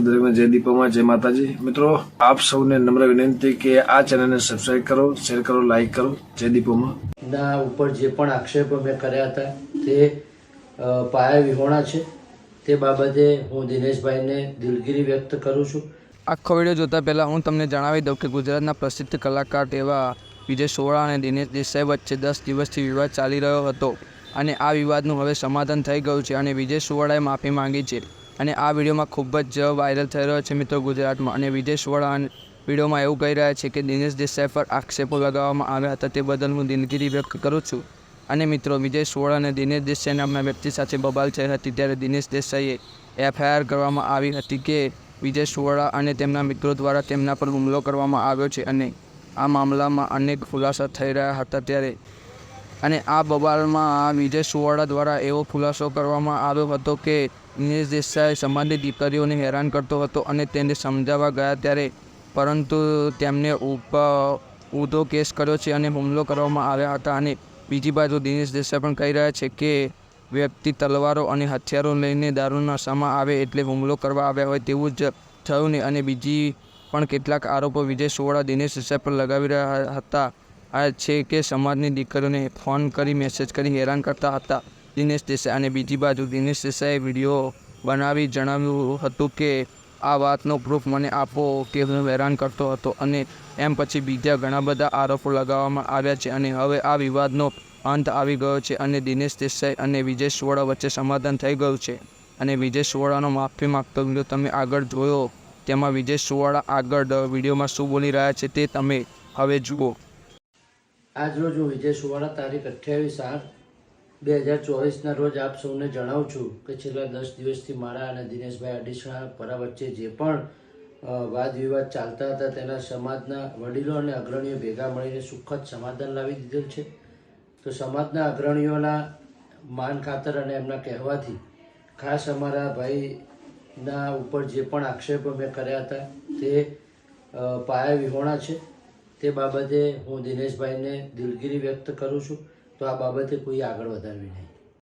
દરેકને જય દીપોમાં જય માતાજી। મિત્રો આપ સૌને નમ્ર વિનંતી કે આ ચેનલને સબસ્ક્રાઇબ કરો, શેર કરો, લાઈક કરો। જય દીપોમાં ના ઉપર જે પણ આક્ષેપો મેં કર્યા હતા તે પાયા વિહોણા છે। તે બાબતે હું દિનેશભાઈને દિલગીરી વ્યક્ત કરું છું। આખો વિડીયો જોતા પહેલાં હું તમને જણાવી દઉં કે ગુજરાતના પ્રસિદ્ધ કલાકાર એવા વિજય સોવળા અને દિનેશ દેસાઈ વચ્ચે 10 દિવસથી વિવાદ ચાલી રહ્યો હતો અને આ વિવાદનું હવે સમાધાન થઈ ગયું છે અને વિજય સોવળાએ માફી માંગી છે અને આ વિડીયોમાં ખૂબ જ વાયરલ થઈ રહ્યો છે મિત્રો ગુજરાતમાં। અને વિજય સોવળા વિડીયોમાં એવું કહી રહ્યા છે કે દિનેશ દેસાઈ પર આક્ષેપો લગાવવામાં આવ્યા હતા તે બદલ હું દિલગીરી વ્યક્ત કરું છું। અને મિત્રો વિજય સોવળા અને દિનેશ દેસાઈ નામના વ્યક્તિ સાથે બબાલ થઈ હતી ત્યારે દિનેશ દેસાઈએ FIR કરવામાં આવી હતી કે વિજય સોવળા અને તેમના મિત્રો દ્વારા તેમના પર હુમલો કરવામાં આવ્યો છે અને આ મામલામાં અનેક ખુલાસા થઈ રહ્યા હતા ત્યારે અને આ બબાલમાં વિજય સોવળા દ્વારા એવો ખુલાસો કરવામાં આવ્યો હતો કે દિનેશ દેસાઈ સમાજની દીકરીઓને હેરાન કરતો હતો અને તેને સમજાવવા ગયા ત્યારે પરંતુ તેમને ઊંધો કેસ કર્યો છે અને હુમલો કરવામાં આવ્યા હતા। અને બીજી બાજુ દિનેશ દેસાઈ પણ કહી રહ્યા છે કે વ્યક્તિ તલવારો અને હથિયારો લઈને દારૂના નશામાં આવે એટલે હુમલો કરવા આવ્યા હોય તેવું જ થયું ને। અને બીજી પણ કેટલાક આરોપો વિજય સોવળા દિનેશ દેસાઈ પર લગાવી રહ્યા હતા આ છે કે સમાજની દીકરીઓને ફોન કરી મેસેજ કરી હેરાન કરતા હતા દિનેશ દેસાઈ। અને બીજી બાજુ દિનેશ દેસાઈએ વિડીયો બનાવી જણાવ્યું હતું કે આ વાતનો પ્રૂફ મને આપો કે હું હેરાન કરતો હતો અને એમ પછી બીજા ઘણા બધા આરોપો લગાવવામાં આવ્યા છે અને હવે આ વિવાદનો અંત આવી ગયો છે અને દિનેશ દેસાઈ અને વિજય સોવળા વચ્ચે સમાધાન થઈ ગયું છે અને વિજય સોવળાનો માફી માગતો વિડીયો તમે આગળ જોયો તેમાં વિજય સોવળા આગળ વિડીયોમાં શું બોલી રહ્યા છે તે તમે હવે જુઓ। આજ રોજ હું વિજય સોવળા તારીખ 28/8/2024ના રોજ આપ સૌને જણાવું છું કે છેલ્લા 10 દિવસથી મારા અને દિનેશભાઈ અડીસણા પરા વચ્ચે જે પણ વાદ વિવાદ ચાલતા હતા તેના સમાજના વડીલો અને અગ્રણીઓ ભેગા મળીને સુખદ સમાધાન લાવી દીધેલ છે। તો સમાજના અગ્રણીઓના માન ખાતર અને એમના કહેવાથી ખાસ અમારા ભાઈના ઉપર જે પણ આક્ષેપો મેં કર્યા હતા તે પાયા વિહોણા છે। તે બાબતે હું દિનેશભાઈને દિલગીરી વ્યક્ત કરું છું। તો આ બાબતે કોઈ આગળ વધારવી નહીં।